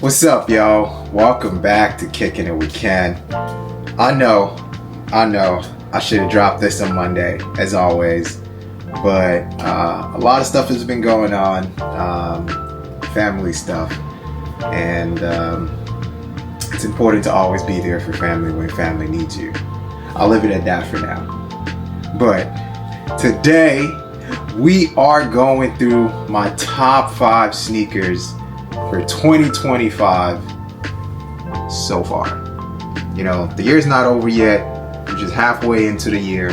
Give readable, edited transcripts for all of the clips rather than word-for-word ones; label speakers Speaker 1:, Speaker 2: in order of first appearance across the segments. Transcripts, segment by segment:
Speaker 1: What's up, y'all? Welcome back to Kicking It With Ken. I know, I should have dropped this on Monday, as always, but a lot of stuff has been going on, family stuff, and it's important to always be there for family when family needs you. I'll leave it at that for now. But today, we are going through my top 5 sneakers for 2025 so far. You know, the year's not over yet. We're just halfway into the year.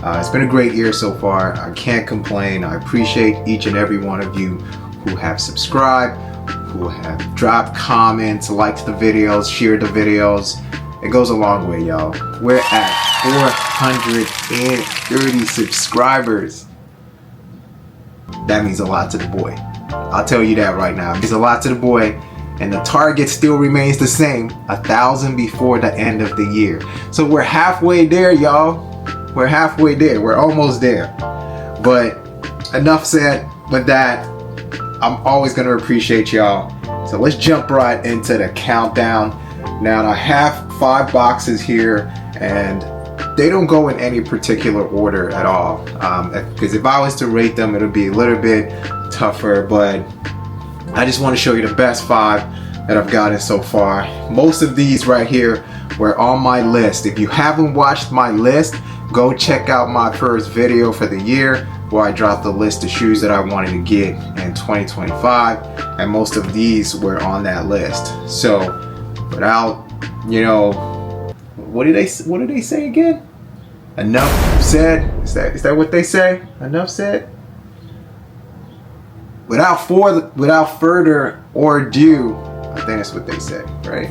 Speaker 1: It's been a great year so far. I can't complain. I appreciate each and every one of you who have subscribed, who have dropped comments, liked the videos, shared the videos. It goes a long way, y'all. We're at 430 subscribers. That means a lot to the boy. I'll tell you that right now. It means a lot to the boy, and the target still remains the same, 1,000 before the end of the year. So we're halfway there, y'all. We're halfway there. We're almost there. But enough said with that. I'm always going to appreciate y'all. So let's jump right into the countdown. Now I have 5 boxes here, and they don't go in any particular order at all. Because if I was to rate them, it'll be a little bit tougher, but I just want to show you the best 5 that I've gotten so far. Most of these right here were on my list. If you haven't watched my list, go check out my first video for the year where I dropped the list of shoes that I wanted to get in 2025, and most of these were on that list. So without, you know, what did they say again? Enough said. Is that what they say? Enough said. Without further ado, I think that's what they say, right?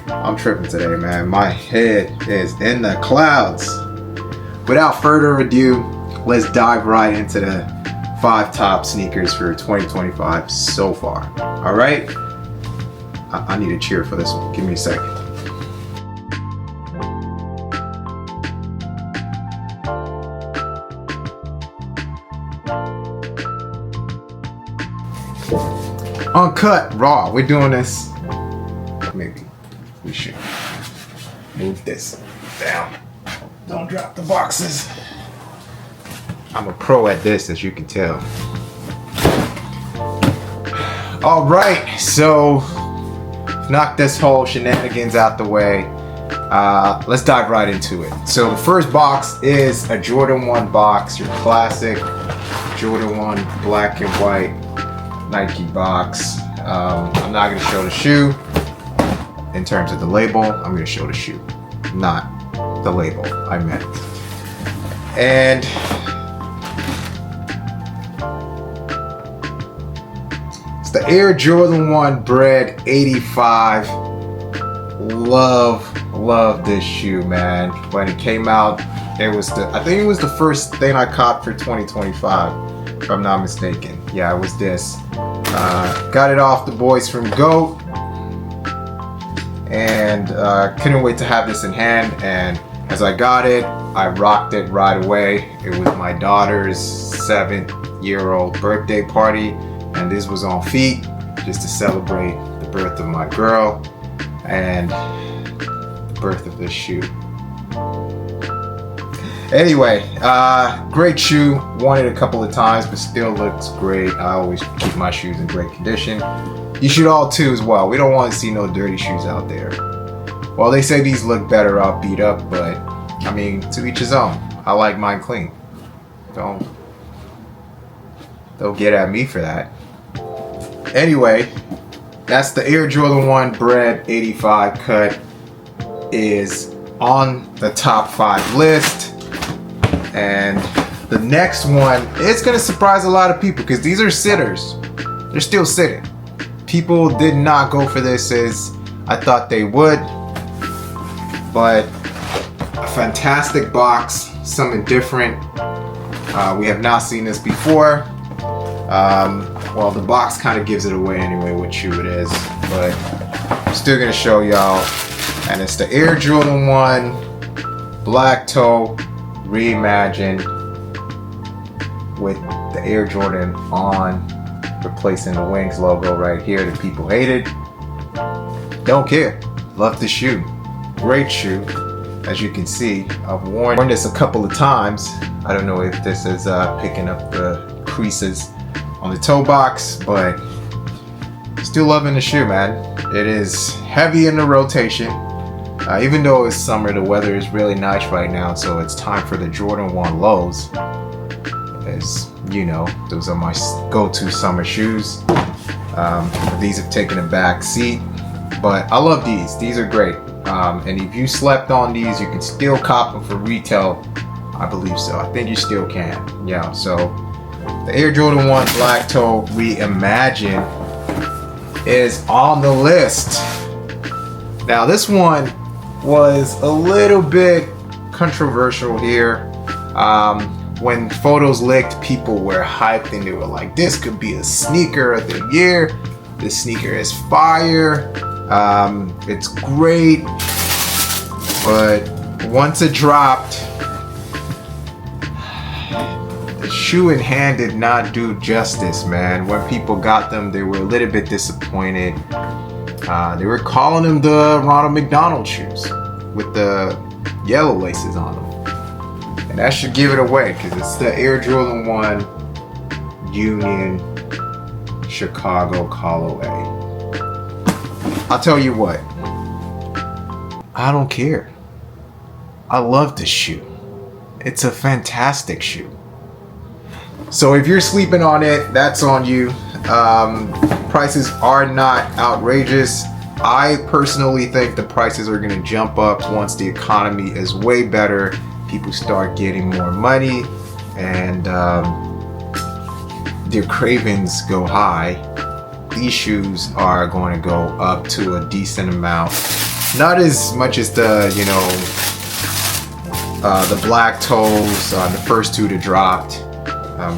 Speaker 1: I'm tripping today, man. My head is in the clouds. Without further ado, let's dive right into the 5 top sneakers for 2025 so far. All right? I need a cheer for this one. Give me a second. Uncut, raw. We're doing this. Maybe we should move this down. Don't drop the boxes. I'm a pro at this, as you can tell. All right, so knock this whole shenanigans out the way. Let's dive right into it. So the first box is a Jordan 1 box, your classic Jordan 1 black and white Nike box. I'm not going to show the shoe in terms of the label. I'm going to show the shoe, not the label I meant. And it's the Air Jordan 1 Bred 85. Love this shoe, man. When it came out, I think it was the first thing I caught for 2025, if I'm not mistaken. Yeah, it was this. Got it off the boys from GOAT, and couldn't wait to have this in hand. And as I got it, I rocked it right away. It was my daughter's 7-year-old birthday party, and this was on feet just to celebrate the birth of my girl and the birth of this shoe. Anyway, great shoe. Worn it a couple of times, but still looks great. I always keep my shoes in great condition. You should all too as well. We don't want to see no dirty shoes out there. Well, they say these look better off beat up, but I mean, to each his own. I like mine clean. Don't get at me for that. Anyway, that's the Air Jordan 1 Bred 85 cut. Is on the top 5 list. And the next one, it's going to surprise a lot of people because these are sitters. They're still sitting. People did not go for this as I thought they would. But a fantastic box, something different. We have not seen this before. Well, the box kind of gives it away anyway what shoe it is. But I'm still going to show y'all. And it's the Air Jordan 1 black toe Reimagined with the Air Jordan on, replacing the Wings logo right here that people hated. Don't care. Love the shoe. Great shoe. As you can see, I've worn this a couple of times. I don't know if this is picking up the creases on the toe box, but still loving the shoe, man. It is heavy in the rotation. Even though it's summer, the weather is really nice right now, so it's time for the Jordan 1 lows. As you know, those are my go-to summer shoes. These have taken a back seat, but I love these. These are great. And if you slept on these, you can still cop them for retail. I believe so. I think you still can. Yeah, so the Air Jordan 1 Black Toe Reimagined is on the list. Now this one was a little bit controversial here. When photos leaked, people were hyped and they were like, this could be a sneaker of the year. This sneaker is fire. It's great. But once it dropped, the shoe in hand did not do justice, man. When people got them, they were a little bit disappointed. They were calling them the Ronald McDonald shoes with the yellow laces on them. And that should give it away, because it's the Air Jordan 1 Union Chicago colorway. I'll tell you what, I don't care. I love this shoe. It's a fantastic shoe. So if you're sleeping on it, that's on you. Prices are not outrageous. I personally think the prices are going to jump up once the economy is way better. People start getting more money and their cravings go high. These shoes are going to go up to a decent amount. Not as much as the, you know, the black toes, the first two that dropped,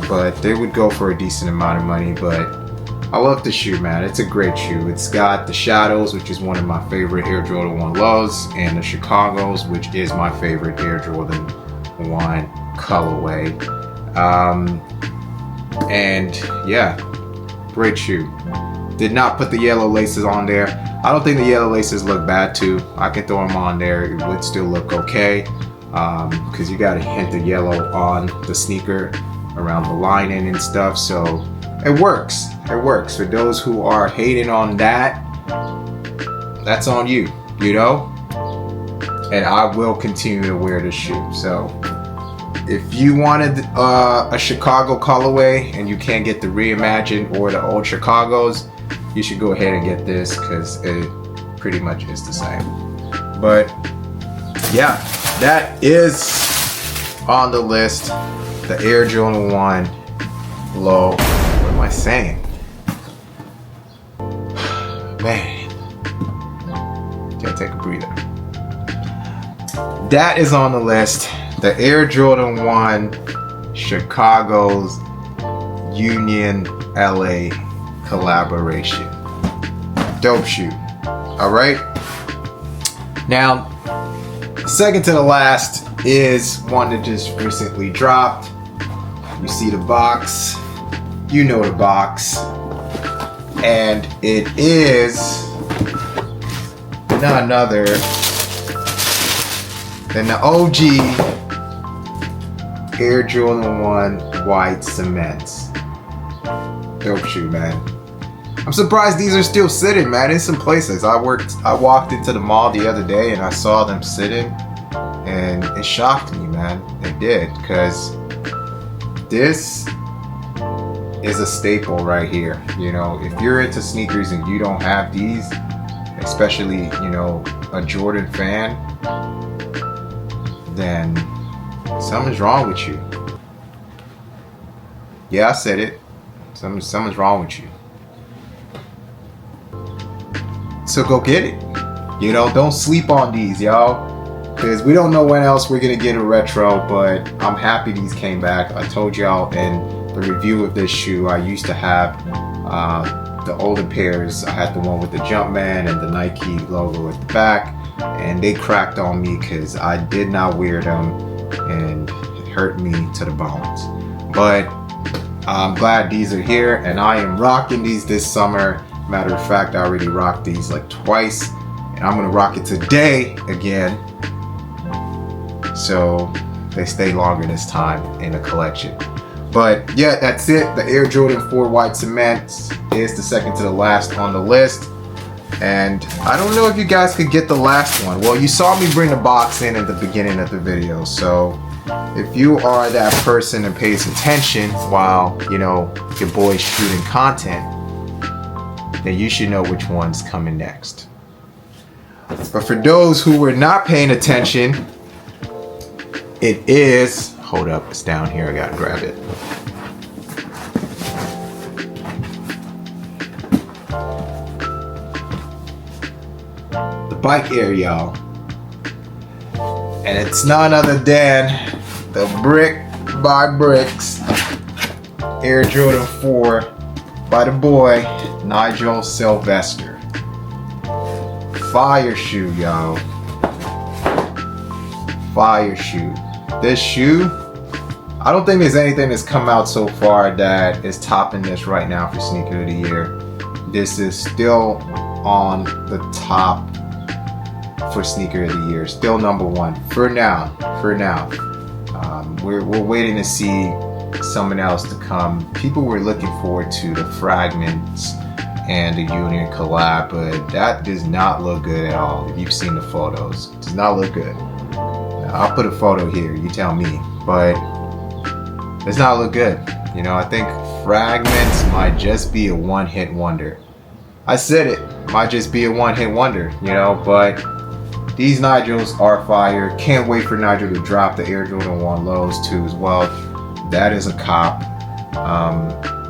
Speaker 1: but they would go for a decent amount of money. But I love the shoe, man. It's a great shoe. It's got the Shadows, which is one of my favorite Air Jordan 1 lows, and the Chicagos, which is my favorite Air Jordan 1 colorway. And yeah, great shoe. Did not put the yellow laces on there. I don't think the yellow laces look bad too. I can throw them on there. It would still look okay, because you got a hint of yellow on the sneaker around the lining and stuff. So it works. It works. For those who are hating on that, that's on you, you know? And I will continue to wear this shoe. So if you wanted a Chicago colorway and you can't get the Reimagined or the old Chicagos, you should go ahead and get this, because it pretty much is the same. But yeah, that is on the list. The Air Jordan 1 low. What am I saying? Man, gotta take a breather. That is on the list. The Air Jordan 1 Chicago's Union LA collaboration. Dope shoe. Alright. Now, second to the last is one that just recently dropped. You see the box. You know the box. And it is none other than the OG Air Jordan 1 White Cements. Dope shoe, man. I'm surprised these are still sitting, man, in some places. I walked into the mall the other day and I saw them sitting, and it shocked me, man. It did, because this is a staple right here. You know, if you're into sneakers and you don't have these, especially, you know, a Jordan fan, then something's wrong with you. Yeah, I said it. Something's wrong with you. So go get it. You know, don't sleep on these, y'all, because we don't know when else we're gonna get a retro. But I'm happy these came back. I told y'all in the review of this shoe, I used to have the older pairs. I had the one with the Jumpman and the Nike logo at the back, and they cracked on me because I did not wear them, and it hurt me to the bones. But I'm glad these are here, and I am rocking these this summer. Matter of fact, I already rocked these like twice, and I'm gonna rock it today again. So they stay longer this time in the collection. But yeah, that's it. The Air Jordan 4 White Cement is the second to the last on the list. And I don't know if you guys could get the last one. Well, you saw me bring the box in at the beginning of the video. So if you are that person and pays attention while, you know, your boy's shooting content, then you should know which one's coming next. But for those who were not paying attention, it is, hold up, it's down here, I gotta grab it. The Bike Air, y'all. And it's none other than the Brick by Bricks Air Jordan 4 by the boy Nigel Sylvester. Fire shoe, y'all. Fire shoe. This shoe, I don't think there's anything that's come out so far that is topping this right now for sneaker of the year. This is still on the top for sneaker of the year. Still number one for now. We're waiting to see something else to come. People were looking forward to the Fragments and the Union collab, but that does not look good at all. If you've seen the photos, it does not look good. Now, I'll put a photo here, you tell me, but it does not look good. You know, I think Fragments might just be a one-hit wonder. I said it, might just be a one-hit wonder, you know, but these Nigels are fire. Can't wait for Nigel to drop the Air Jordan 1 lows too as well. That is a cop.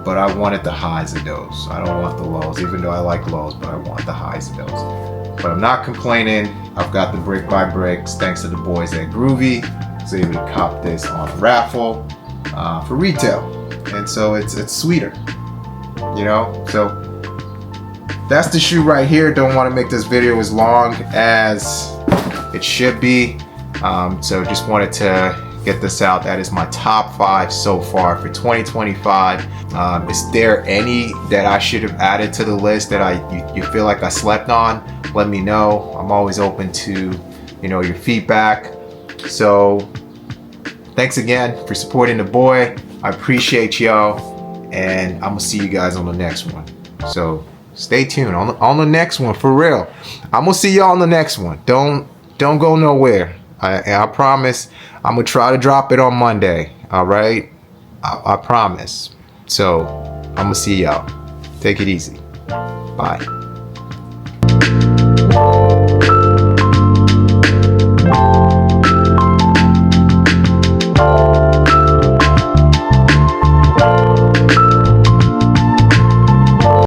Speaker 1: But I wanted the highs of those. I don't want the lows, even though I like lows, but I want the highs of those. But I'm not complaining. I've got the Brick by Bricks, thanks to the boys at Groovy. I was able to cop this on a raffle for retail. And so it's sweeter, you know? So that's the shoe right here. Don't want to make this video as long as it should be. So just wanted to get this out. That is my top 5 so far for 2025. Is there any that I should have added to the list that you feel like I slept on? Let me know. I'm always open to, you know, your feedback. So thanks again for supporting the boy. I appreciate y'all, and I'm gonna see you guys on the next one. So stay tuned on the next one, for real. I'm gonna see y'all on the next one. Don't go nowhere. I promise. I'm gonna try to drop it on Monday. All right, I promise. So I'm gonna see y'all. Take it easy. Bye.